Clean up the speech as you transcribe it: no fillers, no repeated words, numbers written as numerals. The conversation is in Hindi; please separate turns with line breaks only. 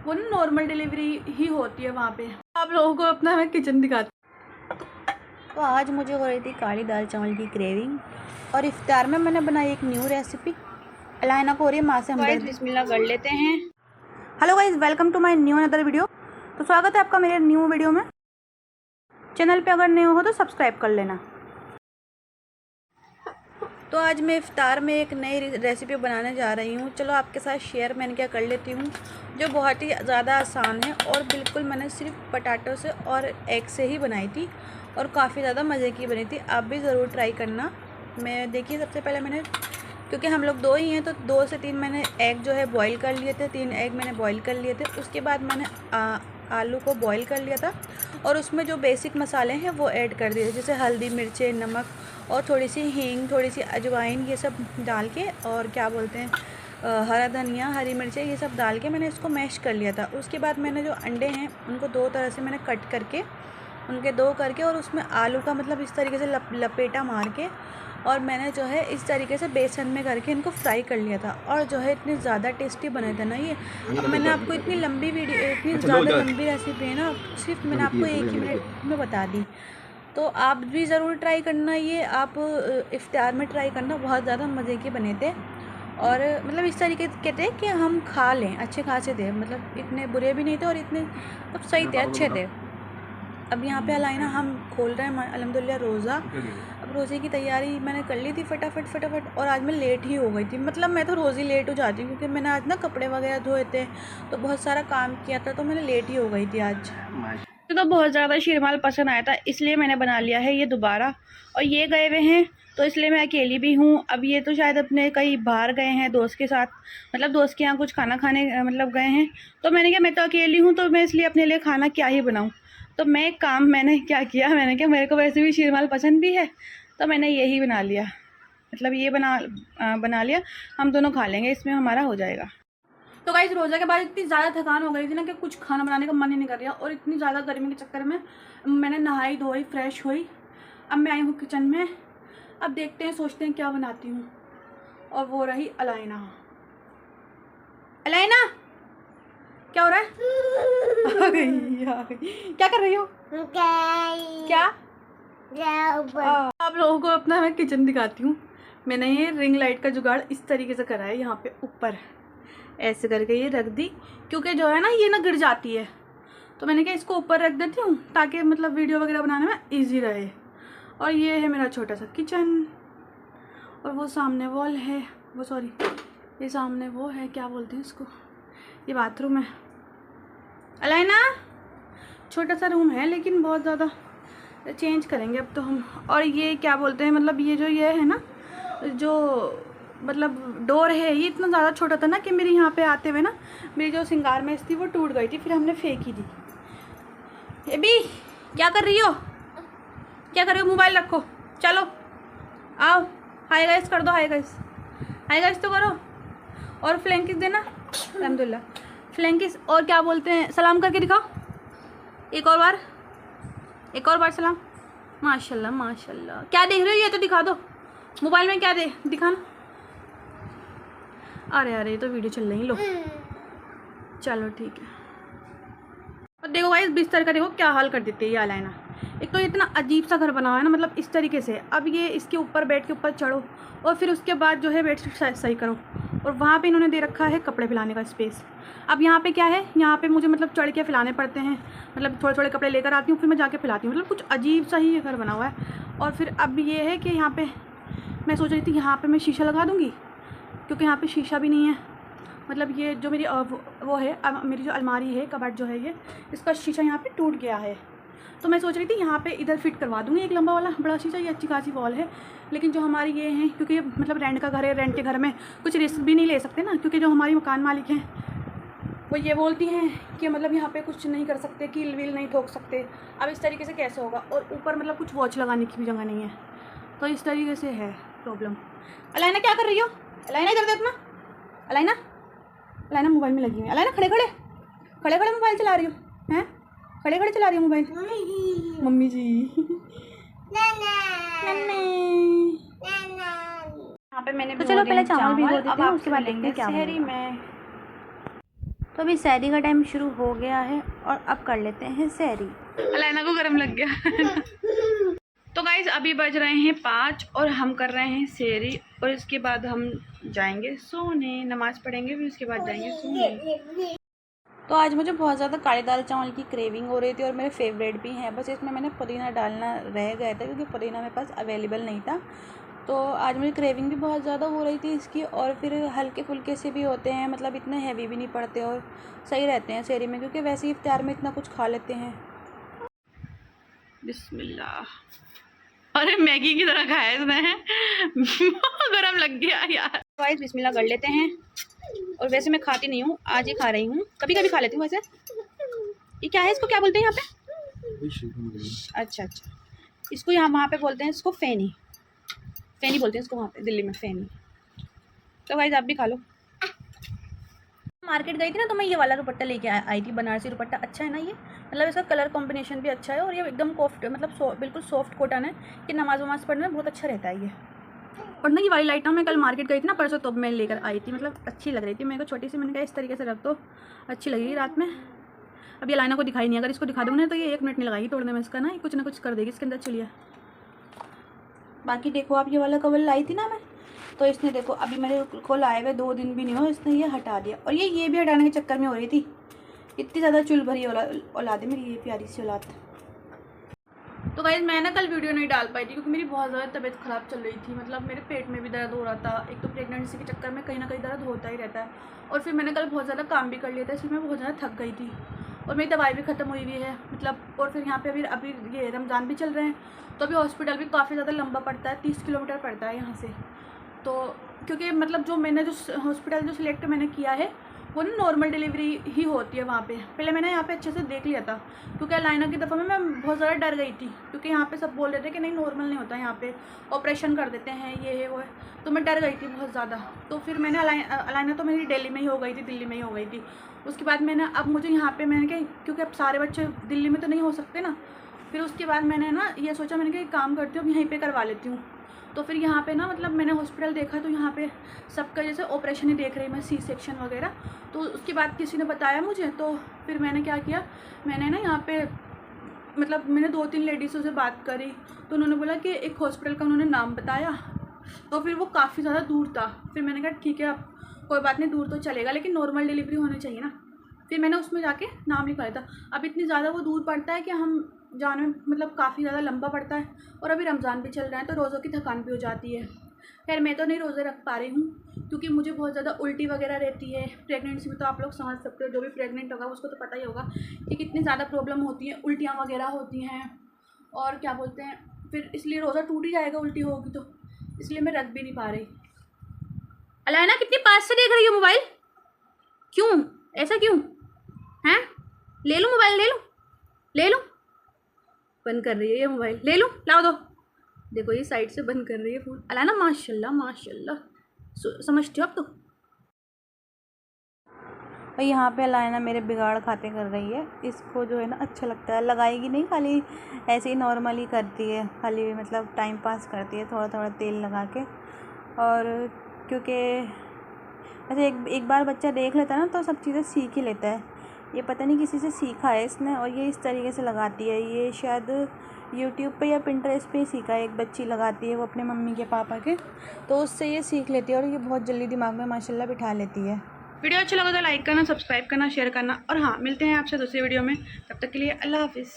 वो ना नॉर्मल डिलीवरी ही होती है वहाँ पे। आप लोगों को अपना मैं किचन दिखाती।
तो आज मुझे हो रही थी काली दाल चावल की क्रेविंग और इफ्तार में मैंने बनाई एक न्यू रेसिपी। अलाइना को हो रही है माँ से हमदर्दी। बिस्मिल्लाह कर लेते हैं। Hello guys, welcome to my new another video. तो स्वागत है आपका मेरे न्यू वीडियो में। चैनल पे अगर नए हो तो सब्सक्राइब कर लेना। तो आज मैं इफ्तार में एक नई रेसिपी बनाने जा रही हूँ। चलो आपके साथ शेयर मैंने क्या कर लेती हूँ, जो बहुत ही ज़्यादा आसान है और बिल्कुल मैंने सिर्फ पटाटो से और एग से ही बनाई थी और काफ़ी ज़्यादा मज़े की बनी थी। आप भी ज़रूर ट्राई करना। मैं देखिए सबसे पहले मैंने, क्योंकि हम लोग 2 ही हैं तो 2 से 3 मैंने एग जो है बॉईल कर लिए थे। 3 एग मैंने बॉईल कर लिए थे। उसके बाद मैंने आलू को बॉईल कर लिया था और उसमें जो बेसिक मसाले हैं वो ऐड कर दिए, जैसे हल्दी, मिर्चें, नमक और थोड़ी सी हींग, थोड़ी सी अजवाइन, ये सब डाल के, और क्या बोलते हैं हरा धनिया, हरी मिर्चें, ये सब डाल के मैंने इसको मैश कर लिया था। उसके बाद मैंने जो अंडे हैं उनको 2 तरह से मैंने कट करके, उनके 2 करके, और उसमें आलू का मतलब इस तरीके से लपेटा मार के, और मैंने जो है इस तरीके से बेसन में करके इनको फ्राई कर लिया था। और जो है इतने ज़्यादा टेस्टी बने थे ना ये। अब मैंने आपको इतनी लंबी वीडियो, इतनी ज़्यादा लंबी रेसिपी है ना, सिर्फ मैंने आपको 1 ही मिनट में बता दी। तो आप भी ज़रूर ट्राई करना, ये आप इफ्तार में ट्राई करना, बहुत ज़्यादा मज़े के बने थे। और मतलब इस तरीके के थे कि हम खा लें, अच्छे खासे थे, मतलब इतने बुरे भी नहीं थे और इतने मतलब सही थे, अच्छे थे। अब यहाँ पे अलाइना हम खोल रहे हैं अल्हम्दुलिल्लाह रोज़ा। अब रोज़े की तैयारी मैंने कर ली थी फटाफट, और आज मैं लेट ही हो गई थी। मतलब मैं तो रोज़ ही लेट हो जाती हूँ, क्योंकि मैंने आज ना कपड़े वगैरह धोए थे तो बहुत सारा काम किया था, तो मैंने लेट ही हो गई थी आज। तो बहुत ज़्यादा शीरमाल पसंद आया था, इसलिए मैंने बना लिया है ये दोबारा। और ये गए हुए हैं तो इसलिए मैं अकेली भी हूँ। अब ये तो शायद अपने कहीं बाहर गए हैं दोस्त के साथ, मतलब दोस्त के यहाँ कुछ खाना खाने मतलब गए हैं। तो मैंने कहा मैं तो अकेली हूँ तो मैं इसलिए अपने लिए खाना क्या ही बनाऊँ। तो मैंने क्या किया, मैंने कहा मेरे को वैसे भी शीरमाल पसंद भी है तो मैंने यही बना लिया, मतलब ये बना लिया। हम दोनों खा लेंगे, इसमें हमारा हो जाएगा।
तो गाइस रोज़ा के बाद इतनी ज़्यादा थकान हो गई थी ना कि कुछ खाना बनाने का मन ही नहीं कर रहा, और इतनी ज़्यादा गर्मी के चक्कर में मैंने नहाई धोई फ्रेश हुई। अब मैं आई हूँ किचन में। अब देखते हैं, सोचते हैं क्या बनाती हूँ। और वो रही अलाइना। अलाइना क्या हो रहा है? आ गई। क्या कर रही हो? क्या? आप लोगों को अपना मैं किचन दिखाती हूँ। मैंने ये रिंग लाइट का जुगाड़ इस तरीके से करा है, यहाँ पे ऊपर ऐसे करके ये रख दी, क्योंकि जो है ना ये ना गिर जाती है। तो मैंने कहा इसको ऊपर रख देती हूँ ताकि मतलब वीडियो वगैरह बनाने में इजी रहे। और ये है मेरा छोटा सा किचन, और वो सामने वॉल है, वो सॉरी ये सामने वो है, क्या बोलते हैं इसको, ये बाथरूम है। अलाइना छोटा सा रूम है लेकिन बहुत ज़्यादा, चेंज करेंगे अब तो हम। और ये क्या बोलते हैं, मतलब ये जो ये है ना, जो मतलब डोर है, ये इतना ज़्यादा छोटा था ना कि मेरी यहाँ पे आते हुए ना मेरी जो सिंगार मेज थी वो टूट गई थी, फिर हमने फेंकी थी। ये भी क्या कर रही हो, क्या कर रही हो? मोबाइल रखो, चलो आओ, हाय गाइस कर दो, हाय गाइस तो करो। और फ्लैंकिस देना, अल्हम्दुलिल्लाह फ्लैंकिस। और क्या बोलते हैं, सलाम करके दिखाओ एक और बार सलाम। माशाल्लाह माशाल्लाह। क्या देख रही हो, ये तो दिखा दो मोबाइल में, क्या दिखाना। अरे ये तो वीडियो चल रही, लो चलो ठीक है। और देखो भाई इस बिस्तर का देखो क्या हाल कर देती है ये अलाइना। एक तो इतना अजीब सा घर बना हुआ है ना, मतलब इस तरीके से। अब ये इसके ऊपर बेड के ऊपर चढ़ो और फिर उसके बाद जो है बेडशीट सही करो, और वहाँ पे इन्होंने दे रखा है कपड़े फैलाने का स्पेस। अब यहाँ पे क्या है, यहाँ पे मुझे मतलब चढ़ के फैलाने पड़ते हैं, मतलब थोड़े थोड़े कपड़े लेकर आती हूँ फिर मैं जाके फैलाती हूँ। मतलब कुछ अजीब सा ही ये घर बना हुआ है। और फिर अब ये है कि यहाँ पे मैं सोच रही थी यहाँ पे मैं शीशा लगा दूँगी, क्योंकि यहाँ पे शीशा भी नहीं है। मतलब ये जो मेरी वो है, मेरी जो अलमारी है, कबर्ड जो है, ये इसका शीशा यहाँ पे टूट गया है। तो मैं सोच रही थी यहाँ पे इधर फिट करवा दूँगी एक लंबा वाला बड़ा शीशा, ये अच्छी खासी वॉल है। लेकिन जो हमारी ये हैं, क्योंकि ये मतलब रेंट का घर है, रेंट के घर में कुछ रिस्क भी नहीं ले सकते ना, क्योंकि जो हमारी मकान मालिक हैं वो ये बोलती हैं कि मतलब यहाँ पे कुछ नहीं कर सकते, कील वील नहीं ठोक सकते। अब इस तरीके से कैसे होगा, और ऊपर मतलब कुछ वॉच लगाने की भी जगह नहीं है, तो इस तरीके से है प्रॉब्लम। अलाइना क्या कर रही हो? अलाइना इधर देखना, अलाइना मोबाइल में लगी हुई है। अलाइना खड़े खड़े मोबाइल चला रही हो हैं? खड़े चला रही हो मोबाइल? मम्मी जी यहाँ पे मैंने
तो चलो पहले चावल भिगो देते हैं, उसके बाद देखते हैं क्या
शहरी में।
तो अभी सैरी का टाइम शुरू हो गया है और अब कर लेते हैं सैरी।
अलैना को गर्म लग गया। तो गाइज अभी बज रहे हैं 5 और हम कर रहे हैं सेरी और इसके बाद हम जाएंगे सोने, नमाज पढ़ेंगे फिर उसके बाद जाएंगे सोने।
तो आज मुझे बहुत ज़्यादा काले दाल चावल की क्रेविंग हो रही थी और मेरे फेवरेट भी हैं, बस इसमें मैंने पुदीना डालना रह गया था क्योंकि पुदीना मेरे पास अवेलेबल नहीं था। तो आज मुझे क्रेविंग भी बहुत ज़्यादा हो रही थी इसकी, और फिर हल्के फुल्के से भी होते हैं, मतलब इतने हैवी भी नहीं पड़ते और सही रहते हैं सेरी में, क्योंकि वैसे ही इफ्तार में इतना कुछ खा लेते हैं।
बिस्मिल्लाह। अरे मैगी की तरह खाया इसने। गरम लग गया यार।
गाइस बिस्मिल्लाह कर लेते हैं। और वैसे मैं खाती नहीं हूँ, आज ही खा रही हूँ, कभी कभी खा लेती हूँ वैसे। ये क्या है, इसको क्या बोलते हैं यहाँ पे? अच्छा, इसको यहाँ वहाँ पे बोलते हैं इसको फेनी, फेनी बोलते हैं इसको वहाँ पे दिल्ली में, फेनी। तो गाइस आप भी खा लो। मार्केट गई थी ना तो मैं ये वाला दुपट्टा लेके आई थी, बनारसी दुपट्टा। अच्छा है ना ये, मतलब इसका कलर कॉम्बिनेशन भी अच्छा है और ये एकदम कॉफ्ट, मतलब बिल्कुल सॉफ्ट कॉटन है कि नमाज वमाज पढ़ने में बहुत अच्छा रहता है ये। और ना ये वाली लाइट ना मैं कल मार्केट गई थी ना परसों, तो मैं लेकर आई थी, मतलब अच्छी लग रही थी मेरे को, छोटी सी। मैंने कहा इस तरीके से रख दो, अच्छी लगेगी रात में। अब ये लाइना को दिखाई नहीं, अगर इसको दिखा दूँगा ना तो ये 1 मिनट नहीं लगाएगी तोड़ने में इसका ना, कुछ ना कुछ कर देगी इसके अंदर। चलिए बाकी देखो, आप ये वाला कवर लाई थी ना मैं, तो इसने देखो अभी मेरे को लाए हुए 2 दिन भी नहीं हो, इसने ये हटा दिया। और ये भी हटाने के चक्कर में हो रही थी, इतनी ज़्यादा चुल भरी औलाद है मेरी ये प्यारी सी औलाद। तो गाइस मैं ना कल वीडियो नहीं डाल पाई थी क्योंकि मेरी बहुत ज़्यादा तबीयत ख़राब चल रही थी, मतलब मेरे पेट में भी दर्द हो रहा था। एक तो प्रेगनेंसी के चक्कर में कहीं ना कहीं दर्द होता ही रहता है, और फिर मैंने कल बहुत ज़्यादा काम भी कर लिया था, इसलिए मैं बहुत ज़्यादा थक गई थी और मेरी दवाई भी ख़त्म हुई हुई है, मतलब। और फिर यहाँ पे अभी ये रमज़ान भी चल रहे हैं, तो अभी हॉस्पिटल भी काफ़ी ज़्यादा लंबा पड़ता है, 30 किलोमीटर पड़ता है यहाँ से। तो क्योंकि मतलब जो मैंने जो हॉस्पिटल जो सिलेक्ट मैंने किया है वो ना नॉर्मल डिलीवरी ही होती है वहाँ पे। पहले मैंने यहाँ पे अच्छे से देख लिया था, क्योंकि अलाइना की दफ़ा में मैं बहुत ज़्यादा डर गई थी, क्योंकि यहाँ पे सब बोल रहे थे कि नहीं नॉर्मल नहीं होता, यहाँ पे ऑपरेशन कर देते हैं, ये है वो है। तो मैं डर गई थी बहुत ज़्यादा। तो फिर मैंने अलाइना तो मेरी दिल्ली में ही हो गई थी, दिल्ली में ही हो गई थी। उसके बाद मैंने अब मुझे यहाँ पर मैंने कहा क्योंकि अब सारे बच्चे दिल्ली में तो नहीं हो सकते ना, फिर उसके बाद मैंने ना ये सोचा, मैंने कहा एक काम करती हूँ अब यहीं पर करवा लेती हूँ। तो फिर यहाँ पे ना मतलब मैंने हॉस्पिटल देखा तो यहाँ पे सबका जैसे ऑपरेशन ही देख रही मैं, सी सेक्शन वगैरह। तो उसके बाद किसी ने बताया मुझे, तो फिर मैंने क्या किया, मैंने ना यहाँ पे मतलब मैंने 2-3 लेडीज़ों से बात करी, तो उन्होंने बोला कि एक हॉस्पिटल का उन्होंने नाम बताया, तो फिर वो काफ़ी ज़्यादा दूर था। फिर मैंने कहा ठीक है अब कोई बात नहीं, दूर तो चलेगा लेकिन नॉर्मल डिलीवरी होनी चाहिए ना। फिर मैंने उसमें जाके नाम लिखवाया था। अब इतनी ज़्यादा वो दूर पड़ता है कि हम जाने में मतलब काफ़ी ज़्यादा लंबा पड़ता है, और अभी रमज़ान भी चल रहा है तो रोज़ों की थकान भी हो जाती है। खैर मैं तो नहीं रोज़े रख पा रही हूँ क्योंकि मुझे बहुत ज़्यादा उल्टी वगैरह रहती है प्रेगनेंसी में। तो आप लोग समझ सकते हो, जो भी प्रेग्नेंट होगा उसको तो पता ही होगा कि कितनी ज़्यादा प्रॉब्लम होती है, उल्टियाँ वगैरह होती हैं और क्या बोलते हैं, फिर इसलिए रोज़ा टूट ही जाएगा उल्टी होगी तो, इसलिए मैं रख भी नहीं पा रही। अलाइना कितनी पास से देख रही हो मोबाइल, क्यों ऐसा क्यों हैं? ले लूँ मोबाइल, ले लूँ। बंद कर रही है ये मोबाइल, ले लूँ, लाओ दो। देखो ये साइड से बंद कर रही है फ़ोन। अलाइना माशाल्लाह माशाल्लाह, समझती हो अब तो। और यहाँ पे अलाइना मेरे बिगाड़ खाते कर रही है, इसको जो है ना अच्छा लगता है, लगाएगी नहीं, खाली ऐसे ही नॉर्मली करती है, खाली मतलब टाइम पास करती है थोड़ा थोड़ा तेल लगा के। और क्योंकि ऐसे एक बार बच्चा देख लेता है ना तो सब चीज़ें सीख ही लेता है। ये पता नहीं किसी से सीखा है इसने, और ये इस तरीके से लगाती है, ये शायद यूट्यूब पे या पिंटरेस्ट पे ही सीखा है। एक बच्ची लगाती है वो अपने मम्मी के पापा के, तो उससे ये सीख लेती है और ये बहुत जल्दी दिमाग में माशाल्लाह बिठा लेती है। वीडियो अच्छा लगा तो लाइक करना, सब्सक्राइब करना, शेयर करना, और हाँ मिलते हैं आपसे दूसरी वीडियो में। तब तक के लिए अल्लाह हाफिज़।